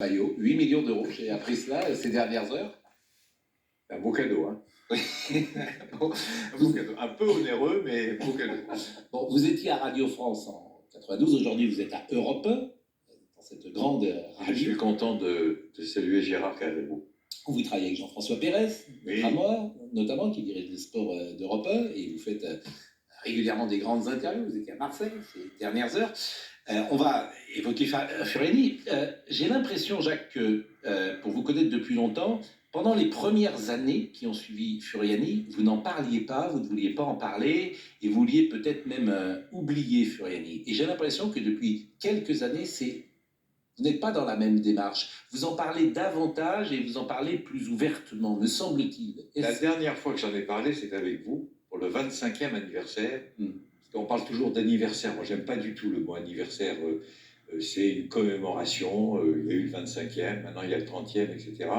Maillot, 8 millions d'euros. J'ai appris cela ces dernières heures. Un beau cadeau, hein. Bon, Un beau cadeau. Un peu onéreux, mais beau cadeau. bon, vous étiez à Radio France en 92, aujourd'hui vous êtes à Europe 1, dans cette grande radio. Je suis content de saluer Gérard Carrérou. Vous travaillez avec Jean-François Pérez, Oui. à moi, notamment, qui dirige le sport d'Europe 1, et vous faites régulièrement des grandes interviews. Vous étiez à Marseille ces dernières heures. On va évoquer Furiani. J'ai l'impression, Jacques, que pour vous connaître depuis longtemps, pendant les premières années qui ont suivi Furiani, vous n'en parliez pas, vous ne vouliez pas en parler, et vous vouliez peut-être même oublier Furiani. Et j'ai l'impression que depuis quelques années, vous n'êtes pas dans la même démarche. Vous en parlez davantage et vous en parlez plus ouvertement, me semble-t-il. La dernière fois que j'en ai parlé, c'était avec vous, pour le 25e anniversaire. On parle toujours d'anniversaire. Moi, j'aime pas du tout le mot anniversaire. C'est une commémoration. Il y a eu le 25e, maintenant il y a le 30e, etc.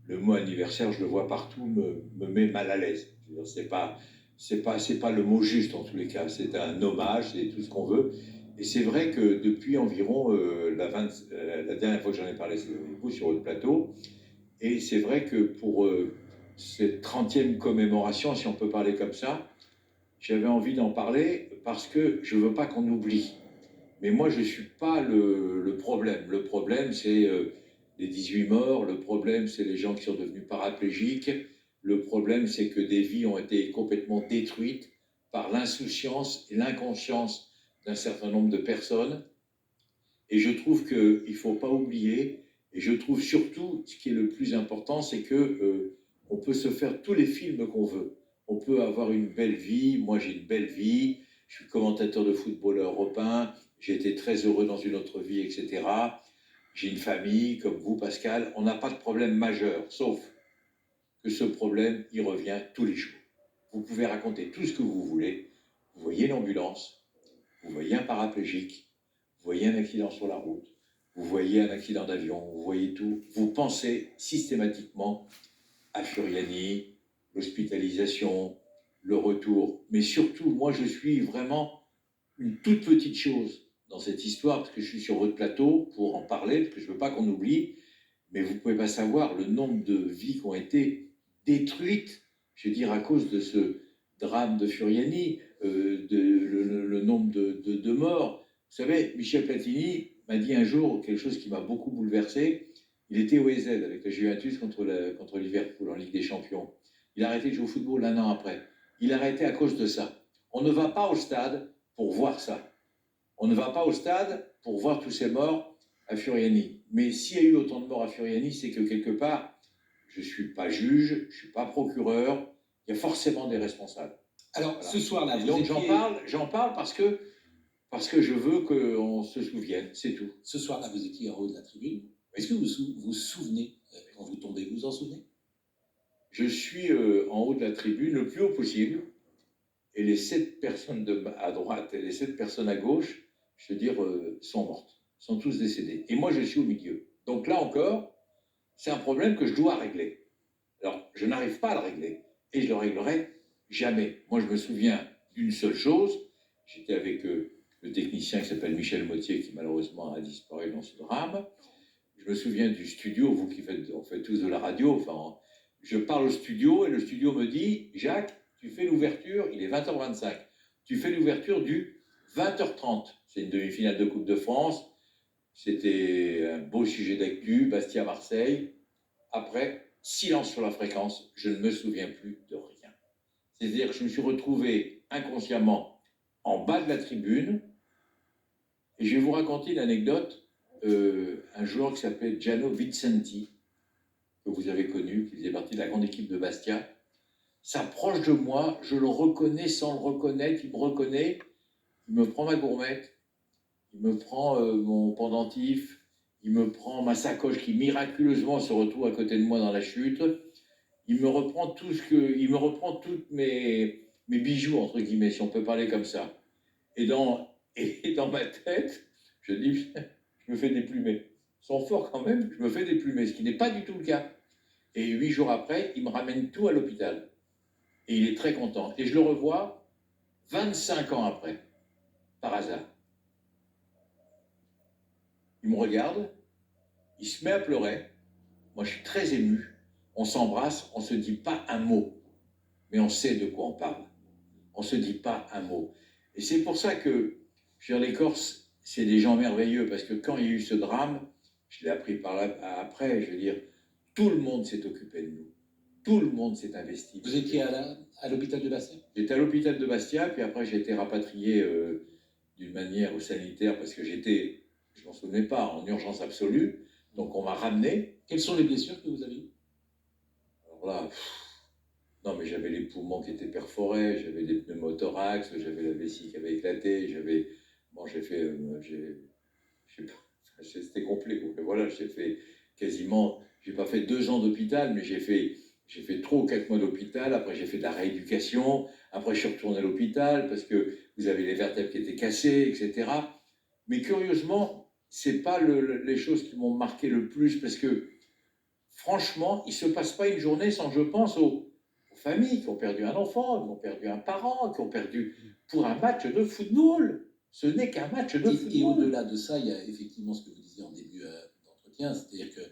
Le mot anniversaire, je le vois partout, me met mal à l'aise. C'est pas le mot juste en tous les cas. C'est un hommage, c'est tout ce qu'on veut. Et c'est vrai que depuis environ la dernière fois que j'en ai parlé, c'est beaucoup sur votre plateau. Et c'est vrai que pour cette 30e commémoration, si on peut parler comme ça, j'avais envie d'en parler parce que je veux pas qu'on oublie. Mais moi, je suis pas le problème. Le problème, c'est les 18 morts. Le problème, c'est les gens qui sont devenus paraplégiques. Le problème, c'est que des vies ont été complètement détruites par l'insouciance et l'inconscience d'un certain nombre de personnes. Et je trouve qu'il ne faut pas oublier. Et je trouve surtout, ce qui est le plus important, c'est que on peut se faire tous les films qu'on veut. On peut avoir une belle vie. Moi, j'ai une belle vie. Je suis commentateur de football européen. J'ai été très heureux dans une autre vie, etc. J'ai une famille, comme vous, Pascal. On n'a pas de problème majeur, sauf que ce problème, il revient tous les jours. Vous pouvez raconter tout ce que vous voulez. Vous voyez l'ambulance, vous voyez un paraplégique, vous voyez un accident sur la route, vous voyez un accident d'avion, vous voyez tout. Vous pensez systématiquement à Furiani, l'hospitalisation, le retour. Mais surtout, moi, je suis vraiment une toute petite chose dans cette histoire, parce que je suis sur votre plateau pour en parler, parce que je ne veux pas qu'on oublie, mais vous ne pouvez pas savoir le nombre de vies qui ont été détruites, je veux dire, à cause de ce drame de Furiani, le nombre de morts. Vous savez, Michel Platini m'a dit un jour quelque chose qui m'a beaucoup bouleversé. Il était au EZ avec la Juventus contre Liverpool en Ligue des Champions. Il a arrêté de jouer au football un an après. Il a arrêté à cause de ça. On ne va pas au stade pour voir ça. On ne va pas au stade pour voir tous ces morts à Furiani. Mais s'il y a eu autant de morts à Furiani, c'est que quelque part, je ne suis pas juge, je ne suis pas procureur, il y a forcément des responsables. Alors, voilà. Ce soir-là, donc j'en parle parce que je veux qu'on se souvienne, c'est tout. Ce soir-là, vous étiez en haut de la tribune. Est-ce que vous vous souvenez, quand vous tombez, vous vous en souvenez? Je suis en haut de la tribune, le plus haut possible, et les 7 personnes à droite et les 7 personnes à gauche, je veux dire, sont mortes, sont tous décédés. Et moi, je suis au milieu. Donc là encore, c'est un problème que je dois régler. Alors, je n'arrive pas à le régler, et je le réglerai jamais. Moi, je me souviens d'une seule chose. J'étais avec le technicien qui s'appelle Michel Mottier, qui malheureusement a disparu dans ce drame. Je me souviens du studio, vous qui faites tous de la radio, enfin, je parle au studio, et le studio me dit, Jacques, tu fais l'ouverture, il est 20h25, tu fais l'ouverture du 20h30. C'est une demi-finale de Coupe de France. C'était un beau sujet d'actu, Bastia-Marseille. Après, silence sur la fréquence, je ne me souviens plus de rien. C'est-à-dire que je me suis retrouvé inconsciemment en bas de la tribune, et je vais vous raconter une anecdote. Un joueur qui s'appelait Gianno Vincenti, que vous avez connu, qui faisait partie de la grande équipe de Bastia, s'approche de moi, je le reconnais sans le reconnaître, il me reconnaît, il me prend ma gourmette, il me prend mon pendentif, il me prend ma sacoche qui miraculeusement se retrouve à côté de moi dans la chute, il me reprend toutes mes bijoux, entre guillemets, si on peut parler comme ça. Et dans ma tête, je dis, je me fais déplumer. Ils sont forts quand même, je me fais déplumer, ce qui n'est pas du tout le cas. Et 8 jours après, il me ramène tout à l'hôpital. Et il est très content. Et je le revois 25 ans après, par hasard. Il me regarde, Il se met à pleurer. Moi, je suis très ému. On s'embrasse, on ne se dit pas un mot, mais on sait de quoi on parle. On ne se dit pas un mot. Et c'est pour ça que, je veux dire, les Corses, c'est des gens merveilleux, parce que quand il y a eu ce drame, je l'ai appris par là, après, je veux dire, tout le monde s'est occupé de nous. Tout le monde s'est investi. Vous étiez à l'hôpital de Bastia? J'étais à l'hôpital de Bastia, puis après j'ai été rapatrié d'une manière sanitaire, parce que j'étais, je ne m'en souvenais pas, en urgence absolue. Donc on m'a ramené. Quelles sont les blessures que vous avez eues? Alors là, non, mais j'avais les poumons qui étaient perforés, j'avais des pneumothorax, j'avais la vessie qui avait éclaté, j'avais. Bon, j'ai fait. C'était complet, quoi. Voilà, j'ai fait quasiment. J'ai pas fait 2 ans d'hôpital, mais j'ai fait 3 ou 4 mois d'hôpital. Après, j'ai fait de la rééducation. Après, je suis retourné à l'hôpital parce que vous avez les vertèbres qui étaient cassées, etc. Mais curieusement, c'est pas les choses qui m'ont marqué le plus, parce que franchement, il se passe pas une journée sans que je pense aux familles qui ont perdu un enfant, qui ont perdu un parent, qui ont perdu pour un match de football. Ce n'est qu'un match de football. Et au-delà de ça, il y a effectivement ce que vous disiez en début d'entretien, c'est-à-dire que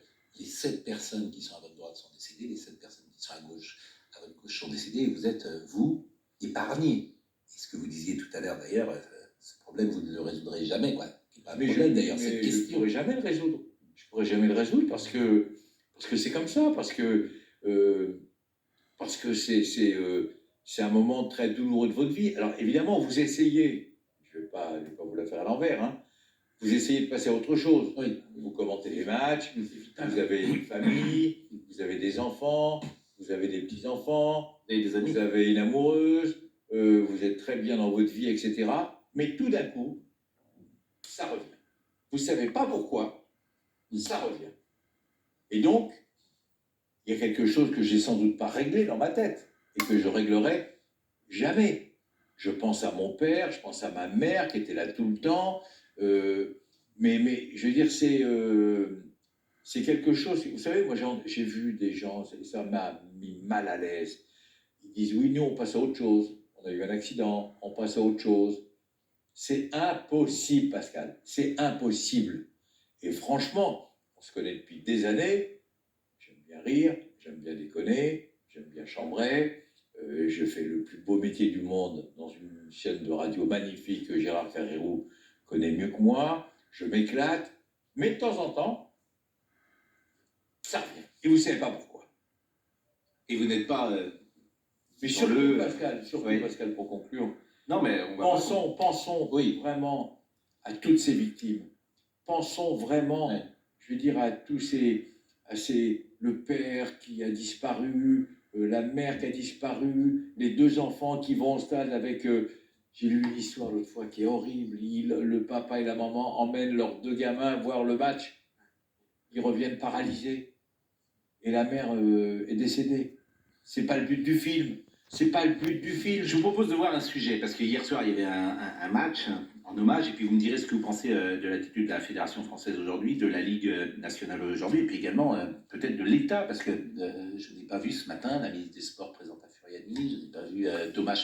les 7 personnes qui sont à votre droite sont décédées, les 7 personnes qui sont à votre gauche sont décédées, et vous êtes, vous, épargnés. Et ce que vous disiez tout à l'heure, d'ailleurs, ce problème, vous ne le résoudrez jamais, quoi. C'est pas un problème, d'ailleurs, cette question. Je ne pourrai jamais le résoudre. Je ne pourrai jamais le résoudre parce que c'est comme ça, parce que c'est un moment très douloureux de votre vie. Alors évidemment, vous essayez, je ne vais pas vous la faire à l'envers, hein, vous essayez de passer à autre chose. Oui. Vous commentez les matchs, vous avez une famille, vous avez des enfants, vous avez des petits-enfants, des amis. Vous avez une amoureuse, vous êtes très bien dans votre vie, etc. Mais tout d'un coup, ça revient. Vous ne savez pas pourquoi, ça revient. Et donc, il y a quelque chose que j'ai sans doute pas réglé dans ma tête et que je réglerai jamais. Je pense à mon père, je pense à ma mère qui était là tout le temps, mais je veux dire, c'est quelque chose. Vous savez, moi j'ai vu des gens, ça m'a mis mal à l'aise. Ils disent oui, nous on passe à autre chose. On a eu un accident, on passe à autre chose. C'est impossible, Pascal. C'est impossible. Et franchement, on se connaît depuis des années. J'aime bien rire, j'aime bien déconner, j'aime bien chambrer. Je fais le plus beau métier du monde dans une chaîne de radio magnifique que Gérard Ferrero connaît mieux que moi. Je m'éclate, mais de temps en temps, ça revient. Et vous ne savez pas pourquoi. Et vous n'êtes pas... mais surtout, Pascal, pour conclure, non, mais pensons oui, vraiment à toutes ces victimes. Pensons vraiment, je veux dire, à tous le père qui a disparu, la mère qui a disparu, les 2 enfants qui vont au stade avec... j'ai lu une histoire l'autre fois qui est horrible. Le papa et la maman emmènent leurs 2 gamins voir le match. Ils reviennent paralysés. Et la mère est décédée. C'est pas le but du film. C'est pas le but du film. Je vous propose de voir un sujet, parce que hier soir, il y avait un match en hommage, et puis vous me direz ce que vous pensez de l'attitude de la Fédération française aujourd'hui, de la Ligue nationale aujourd'hui, et puis également peut-être de l'État, parce que je n'ai pas vu ce matin la ministre des Sports présente à Furiani, je n'ai pas vu Thomas